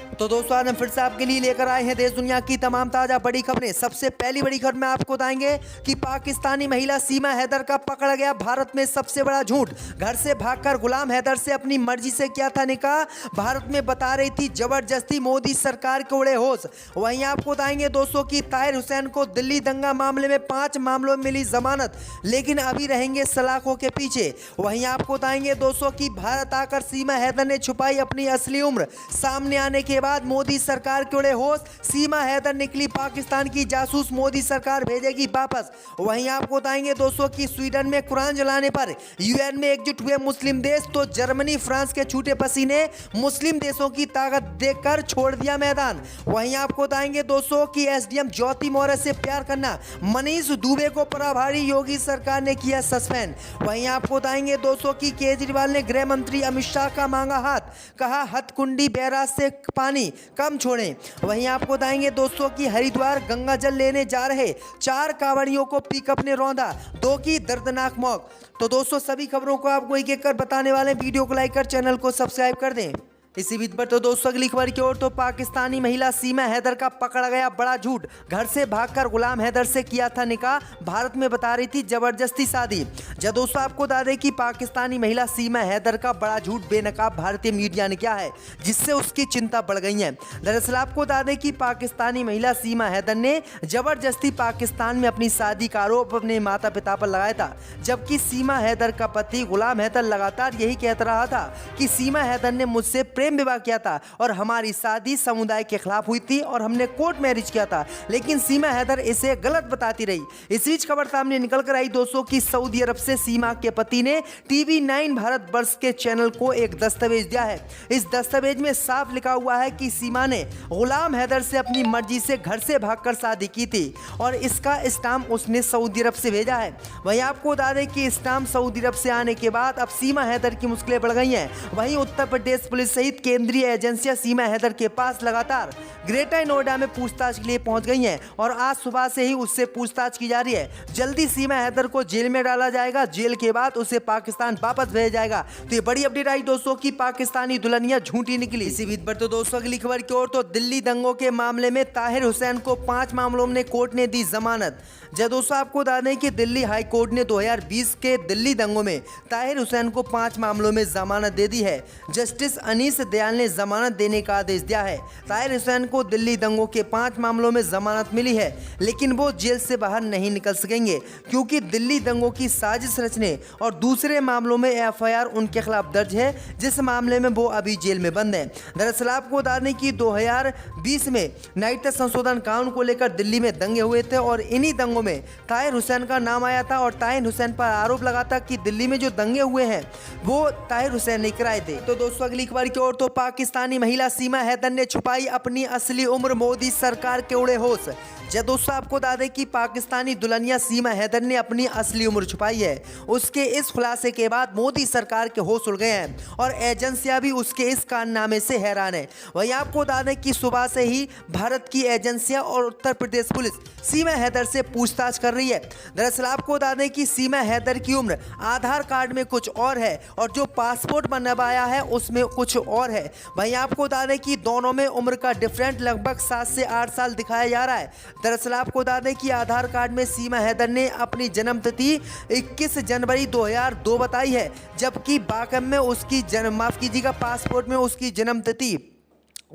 तो दोस्तों आज हम फिर से आपके लिए लेकर आए हैं देश दुनिया की तमाम ताजा बड़ी खबरें। सबसे पहली बड़ी खबर में आपको बताएंगे कि पाकिस्तानी महिला सीमा हैदर का पकड़ा गया भारत में सबसे बड़ा झूठ। घर से भागकर गुलाम हैदर से अपनी मर्जी से किया था निकाह, भारत में बता रही थी जबरदस्ती, मोदी सरकार के उड़े होश। वहीं आपको बताएंगे दोस्तों की ताहिर हुसैन को दिल्ली दंगा मामले में 5 मामलों में मिली जमानत, लेकिन अभी रहेंगे सलाखों के पीछे। वहीं आपको बताएंगे दोस्तों की भारत आकर सीमा हैदर ने छुपाई अपनी असली उम्र, सामने आने के बाद मोदी सरकार के उड़े होश। सीमा हैदर निकली पाकिस्तान की जासूस, मोदी सरकार भेजेगी वापस। वहीं आपको बताएंगे दोस्तों की स्वीडन में कुरान जलाने पर यूएन में एकजुट हुए मुस्लिम देश, तो जर्मनी फ्रांस के छूटे पसीने मुस्लिम देशों की ताकत देखकर छोड़ दिया मैदान। वहीं आपको बताएंगे दोस्तों की एसडीएम ज्योति मौर्य से प्यार करना, मनीष दुबे को प्रभारी योगी सरकार ने किया सस्पेंड। वहीं आपको बताएंगे दोस्तों की केजरीवाल ने गृह मंत्री अमित शाह का मांगा हाथ, कहा हथकुंडी बैराज से पानी कम छोड़ें। वहीं आपको बताएंगे दोस्तों की हरिद्वार गंगा जल लेने जा रहे 4 कांवड़ियों को पिकअप ने रौंदा, 2 की दर्दनाक मौत। तो दोस्तों सभी खबरों को आपको एक एक कर बताने वाले, वीडियो को लाइक कर चैनल को सब्सक्राइब कर दें। इसी बीच पर तो दोस्तों अगली खबर की ओर, तो पाकिस्तानी महिला सीमा हैदर का पकड़ा गया बड़ा झूठ। घर से भागकर गुलाम हैदर से किया था निकाह, भारत में बता रही थी जबरदस्ती शादी। जब दोस्तों आपको बता दें कि पाकिस्तानी महिला सीमा हैदर का बड़ा झूठ बेनकाब भारतीय मीडिया ने किया है, जिससे उसकी चिंता बढ़ गई है। दरअसल आपको बता दें कि पाकिस्तानी महिला सीमा हैदर ने जबरदस्ती पाकिस्तान में अपनी शादी का आरोप अपने माता पिता पर लगाया था, जबकि सीमा हैदर का पति गुलाम हैदर लगातार यही कहता रहा था कि सीमा हैदर ने मुझसे प्रेम विवाह किया था और हमारी शादी समुदाय के खिलाफ हुई थी और हमने कोर्ट मैरिज किया था, लेकिन सीमा हैदर इसे गलत बताती रही। इस बीच खबर सामने निकल कर आई दोस्तों की सऊदी अरब से सीमा के पति ने टीवी 9 भारत वर्ष के चैनल को एक दस्तावेज दिया है। इस दस्तावेज में साफ लिखा हुआ है कि सीमा ने गुलाम हैदर से अपनी मर्जी से घर से भागकर शादी की थी और इसका स्टाम्प उसने सऊदी अरब से भेजा है। वहीं आपको बता दें कि स्टाम्प सऊदी अरब से आने के बाद अब सीमा हैदर की मुश्किलें बढ़ गई हैं। वहीं उत्तर प्रदेश पुलिस सहित केंद्रीय एजेंसियां सीमा हैदर के पास लगातार ग्रेटर नोएडा में पूछताछ के लिए पहुंच गई हैं और आज सुबह से ही उससे पूछताछ की जा रही है। जल्दी सीमा हैदर को जेल में डाला जाएगा, जेल के बाद उसे पाकिस्तान वापस भेजा जाएगा। तो ये बड़ी अपडेट आई दोस्तों की पाकिस्तानी दुल्हनिया झूठी निकली। इसी बीच पर तो दोस्तों अगली खबर की ओर, तो दिल्ली दंगों के मामले में ताहिर हुसैन को 5 मामलों में कोर्ट ने दी जमानत। जब दोस्तों आपको बता दें कि दिल्ली हाई कोर्ट ने 2020 के दिल्ली दंगों में ताहिर हुसैन को 5 मामलों में जमानत दे दी है। जस्टिस अनीस दयाल ने जमानत देने का आदेश दिया है। ताहिर हुसैन को दिल्ली दंगों के 5 मामलों में जमानत मिली है, लेकिन वो जेल से बाहर नहीं निकल सकेंगे क्योंकि दिल्ली दंगों की साजिश रचने और दूसरे मामलों में एफआईआर उनके खिलाफ दर्ज है, जिस मामले में वो अभी जेल में बंद हैं। दरअसल आपको बता दें कि 2020 में नागरिकता संशोधन कानून को लेकर दिल्ली में दंगे हुए थे और इन्हीं दंगों में ताहिर हुसैन का नाम आया था और ताहिर हुसैन पर आरोप लगा था कि दिल्ली में जो दंगे हुए हैं वो ताहिर हुसैन ने कराए थे। तो दोस्तों अगली खबर की ओर, तो पाकिस्तानी महिला सीमा हैदर ने छुपाई अपनी असली उम्र, मोदी सरकार के उड़े होश। जब दोस्तों आपको बता दें कि पाकिस्तानी दुल्हनिया सीमा हैदर ने अपनी असली उम्र छुपाई है। उसके इस खुलासे के बाद मोदी सरकार के होश उड़ गए हैं और एजेंसियां भी उसके इस कारनामे से हैरान है। वहीं आपको बता दें कि सुबह से ही भारत की एजेंसियां और उत्तर प्रदेश पुलिस सीमा हैदर से पूछताछ कर रही है। दरअसल आपको बता दें कि सीमा हैदर की उम्र आधार कार्ड में कुछ और है और जो पासपोर्ट बनवाया है उसमें कुछ और है। वहीं आपको बता दें कि दोनों में उम्र का डिफरेंट लगभग 7 से 8 साल दिखाया जा रहा है। दरअसल आपको बता दें कि आधार कार्ड में सीमा हैदर ने अपनी जन्म तिथि 21 जनवरी 2002 बताई है, जबकि बाकम में उसकी माफ कीजिएगा पासपोर्ट में उसकी जन्म तिथि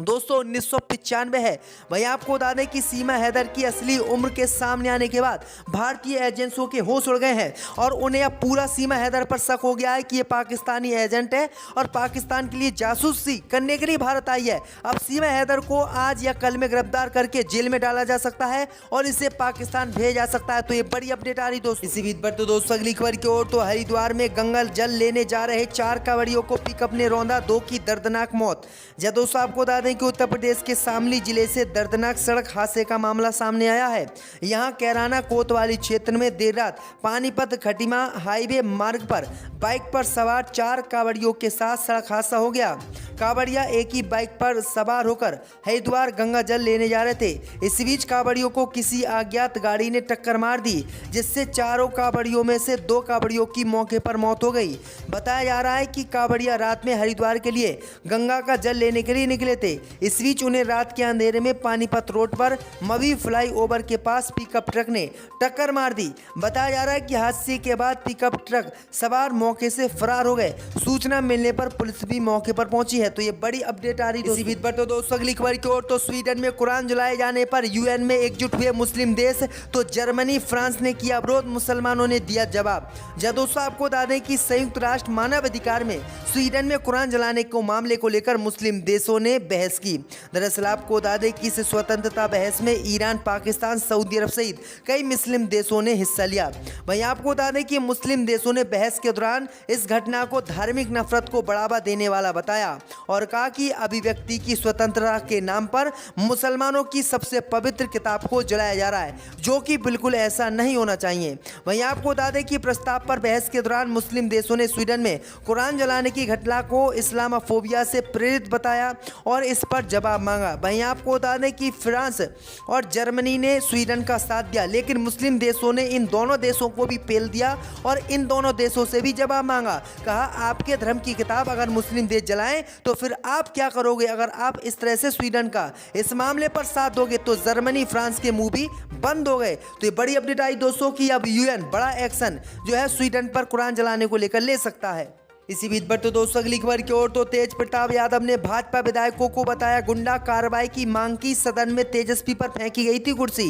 दोस्तों 1995 है। वहीं आपको बता दें कि सीमा हैदर की असली उम्र के सामने आने के बाद भारतीय एजेंसियों के होश उड़ गए हैं और उन्हें अब पूरा सीमा हैदर पर शक हो गया है कि ये पाकिस्तानी एजेंट है और पाकिस्तान के लिए जासूसी करने के लिए भारत आई है। अब सीमा हैदर को आज या कल में गिरफ्तार करके जेल में डाला जा सकता है और इसे पाकिस्तान भेजा जा सकता है। तो ये बड़ी अपडेट आ रही दोस्तों। इसी बीच पर तो दोस्तों अगली खबर की ओर, तो हरिद्वार में गंगा जल लेने जा रहे 4 कांवड़ियों को पिकअप ने रौंदा, 2 की दर्दनाक मौत। जब दोस्तों आपको बता दें कि उत्तर प्रदेश के शामली जिले से दर्दनाक सड़क हादसे का मामला सामने आया है। यहां कैराना कोतवाली क्षेत्र में देर रात पानीपत खटीमा हाईवे मार्ग पर बाइक पर सवार 4 कांवड़ियों के साथ सड़क हादसा हो गया। कांवड़िया एक ही बाइक पर सवार होकर हरिद्वार गंगा जल लेने जा रहे थे। इस बीच कांवड़ियों को किसी अज्ञात गाड़ी ने टक्कर मार दी, जिससे चारों कांवड़ियों में से 2 कांवड़ियों की मौके पर मौत हो गई। बताया जा रहा है कि कांवड़िया रात में हरिद्वार के लिए गंगा का जल लेने के लिए निकले थे। थे। इस बीच उन्हें रात के अंधेरे में पानीपत रोड पर मवी फ्लाईओवर के पास पिकअप ट्रक ने टक्कर मार दी। बताया जा रहा है कि हादसे के बाद पिकअप ट्रक सवार मौके से फरार हो गए। सूचना मिलने पर पुलिस भी मौके पर पहुंची है। तो ये बड़ी अपडेट आ रही है। इसी बीच पर तो दोस्तों अगली खबर की ओर, तो स्वीडन में कुरान जलाए जाने पर यूएन में एकजुट हुए मुस्लिम देश। तो जर्मनी, फ्रांस ने किया विरोध, मुसलमानों ने दिया जवाब। जब दोस्तों आपको बता दें कि संयुक्त राष्ट्र मानव अधिकार में स्वीडन में कुरान जलाने को मामले को लेकर मुस्लिम देशों ने बहस की। दरअसल आपको बता दें कि इस स्वतंत्रता बहस में ईरान, पाकिस्तान, सऊदी अरब सहित कई मुस्लिम देशों ने हिस्सा लिया। वहीं आपको बता दें कि मुस्लिम देशों ने बहस के दौरान इस घटना को धार्मिक नफरत को बढ़ावा देने वाला बताया और कहा कि अभिव्यक्ति की स्वतंत्रता के नाम पर मुसलमानों की सबसे पवित्र किताब को जलाया जा रहा है, जो कि बिल्कुल ऐसा नहीं होना चाहिए। वहीं आपको बता दें कि प्रस्ताव पर बहस के दौरान मुस्लिम देशों ने स्वीडन में कुरान जलाने की घटना को इस्लामोफोबिया से प्रेरित बताया और इस पर जवाब मांगा। वहीं आपको बता दें कि फ्रांस और जर्मनी ने स्वीडन का साथ दिया, लेकिन मुस्लिम देशों ने इन दोनों देशों को भी पेल दिया और इन दोनों देशों से भी जवाब मांगा। कहा आपके धर्म की किताब अगर मुस्लिम देश जलाएं तो फिर आप क्या करोगे? अगर आप इस तरह से स्वीडन का इस मामले पर साथ दोगे तो जर्मनी, फ्रांस के मुंह भी बंद हो गए। तो ये बड़ी अपडेट आई दोस्तों कि अब यूएन बड़ा एक्शन जो है स्वीडन पर कुरान जलाने को लेकर ले सकता है। इसी बीच पर तो दोस्तों अगली खबर की ओर, तो तेज प्रताप यादव ने भाजपा विधायकों को बताया गुंडा कार्रवाई की मांग की। सदन में तेजस्वी पर फेंकी गई थी कुर्सी।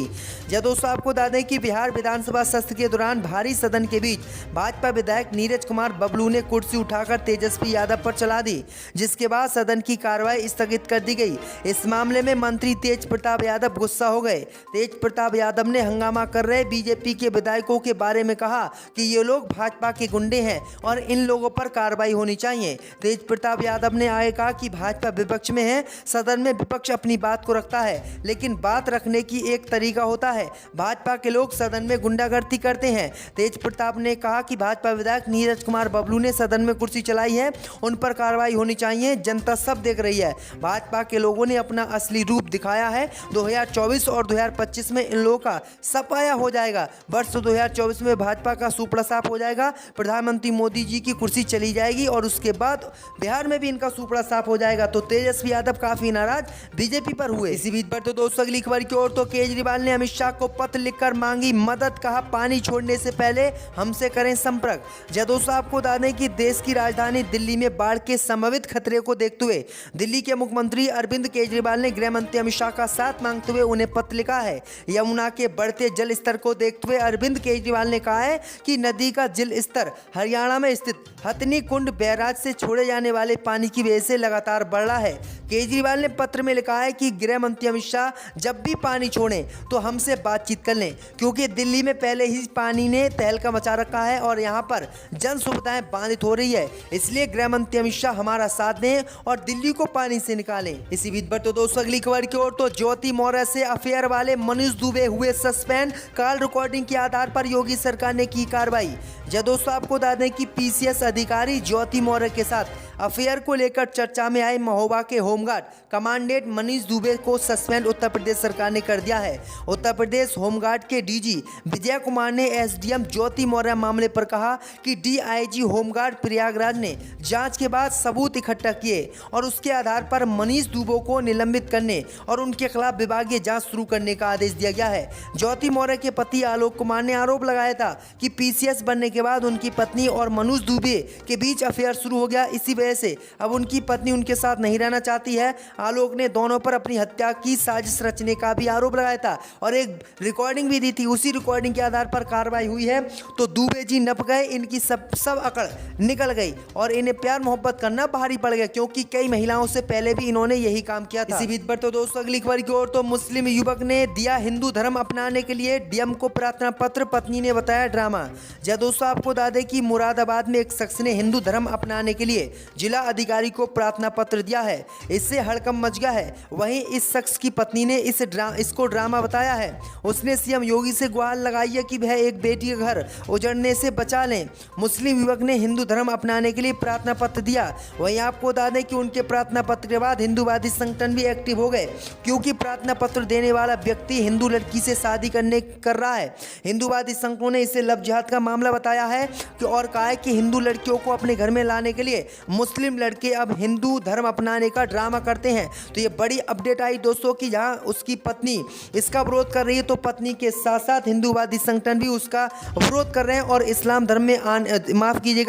जब दोस्तों आपको बता दें कि बिहार विधानसभा सत्र के दौरान भारी सदन के बीच भाजपा विधायक नीरज कुमार बबलू ने कुर्सी उठाकर तेजस्वी यादव पर चला दी, जिसके बाद सदन की कार्रवाई स्थगित कर दी गई। इस मामले में मंत्री तेज प्रताप यादव गुस्सा हो गए। तेज प्रताप यादव ने हंगामा कर रहे बीजेपी के विधायकों के बारे में कहा कि ये लोग भाजपा के गुंडे हैं और इन लोगों पर कार्रवाई होनी चाहिए। तेज प्रताप यादव ने आगे कहा कि भाजपा विपक्ष में है, सदन में विपक्ष अपनी बात को रखता है, लेकिन बात रखने की एक तरीका होता है। भाजपा के लोग सदन में गुंडागर्दी करते हैं। तेज प्रताप ने कहा कि भाजपा विधायक नीरज कुमार बबलू ने सदन में कुर्सी चलाई है, उन पर कार्रवाई होनी चाहिए। जनता सब देख रही है। भाजपा के लोगों ने अपना असली रूप दिखाया है। 2024 और 2025 में इन लोगों का सफाया हो जाएगा। वर्ष 2024 में भाजपा का सुपड़ा साफ हो जाएगा। प्रधानमंत्री मोदी जी की कुर्सी चली जाएगी और उसके बाद बिहार में भी इनका सुपड़ा साफ हो जाएगा। तो तेजस्वी यादव काफी नाराज बीजेपी पर हुए। इसी बीच पर तो दोस्तों अगली खबर की ओर, तो केजरीवाल ने अमित शाह को पत्र लिखकर मांगी मदद। कहा पानी छोड़ने से पहले हमसे करें संपर्क। जब दोस्तों आपको बता दें कि देश की राजधानी दिल्ली में बाढ़ के संभावित खतरे को देखते हुए दिल्ली के मुख्यमंत्री अरविंद केजरीवाल ने गृह मंत्री अमित शाह का साथ मांगते हुए उन्हें पत्र लिखा है। यमुना के बढ़ते जल स्तर को देखते हुए अरविंद केजरीवाल ने कहा है कि नदी का जल स्तर हरियाणा में स्थित हथनी कुंड बैराज से छोड़े जाने वाले पानी की वजह से लगातार बढ़ रहा है। केजरीवाल ने पत्र में लिखा है कि गृह मंत्री अमित शाह जब भी पानी छोड़ें तो हमसे बातचीत कर लें, क्योंकि दिल्ली में पहले ही पानी ने तहलका मचा रखा है और यहां पर जन सुविधाएं बाधित हो रही है। इसलिए गृह मंत्री अमित शाह हमारा साथ दें और दिल्ली को पानी से निकालें। इसी बीच पर तो दोस्तों अगली खबर की ओर, तो ज्योति मौर्य से अफेयर वाले मनीष दुबे हुए सस्पेंड। कॉल रिकॉर्डिंग के आधार पर योगी सरकार ने की कार्रवाई। जब दोस्तों आपको बता दें कि पीसीएस अधिकारी ज्योति मौर्य के साथ अफेयर को लेकर चर्चा में आए महोबा के होमगार्ड कमांडेंट मनीष दुबे को सस्पेंड उत्तर प्रदेश सरकार ने कर दिया है। उत्तर प्रदेश होमगार्ड के डीजी विजय कुमार ने एसडीएम ज्योति मौर्य मामले पर कहा कि डीआईजी होमगार्ड प्रयागराज ने जांच के बाद सबूत इकट्ठा किए और उसके आधार पर मनीष दुबे को निलंबित करने और उनके खिलाफ विभागीय जांच शुरू करने का आदेश दिया गया है। ज्योति मौर्य के पति आलोक कुमार ने आरोप लगाया था कि पीसीएस बनने के बाद उनकी पत्नी और मनीष दुबे के बीच अफेयर शुरू हो गया। इसी वजह से अब उनकी पत्नी उनके साथ नहीं रहना चाहती है। आलोक ने दोनों पर अपनी हत्या की साजिश रचने का भी आरोप लगाया था और एक रिकॉर्डिंग भी दी थी। उसी रिकॉर्डिंग के आधार पर कार्रवाई हुई है। तो दुबे जी नप गए, इनकी सब अकड़ निकल गई और इन्हें प्यार मोहब्बत करना भारी पड़ गया, क्योंकि कई महिलाओं से पहले भी इन्होंने यही काम किया था। इसी बीच पर तो दोस्तों अगली खबर की ओर, तो मुस्लिम युवक ने दिया हिंदू धर्म अपनाने के लिए डीएम को प्रार्थना पत्र, पत्नी ने बताया ड्रामा। जब दोस्तों आपको बता दें कि मुरादाबाद में एक शख्स ने हिंदू धर्म अपनाने के लिए जिला अधिकारी को प्रार्थना पत्र दिया है। इससे हड़कंप मच गया है। वहीं इस शख्स की पत्नी ने इसको ड्रामा बताया है। उसने सीएम योगी से गुहार लगाई है कि वह एक बेटी का घर उजड़ने से बचा लें। मुस्लिम युवक ने हिंदू धर्म अपनाने के लिए प्रार्थना पत्र दिया। वहीं आपको बता दें कि उनके प्रार्थना पत्र के बाद हिंदूवादी संगठन भी एक्टिव हो गए, क्योंकि प्रार्थना पत्र देने वाला व्यक्ति हिंदू लड़की से शादी कर रहा है। हिंदूवादी संगठनों ने इसे लव जिहाद का मामला बताया है और कहा है कि हिंदू लड़कियों को अपने घर में लाने के लिए मुस्लिम लड़के अब हिंदू धर्म अपनाने का ड्रामा करते हैं। तो ये बड़ी अपडेट आई दोस्तों कि जहाँ उसकी पत्नी इसका विरोध कर रही है, तो पत्नी के साथ साथ हिंदूवादी संगठन भी उसका विरोध कर रहे हैं और इस्लाम धर्म में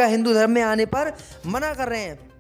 हिंदू धर्म में आने पर मना कर रहे हैं।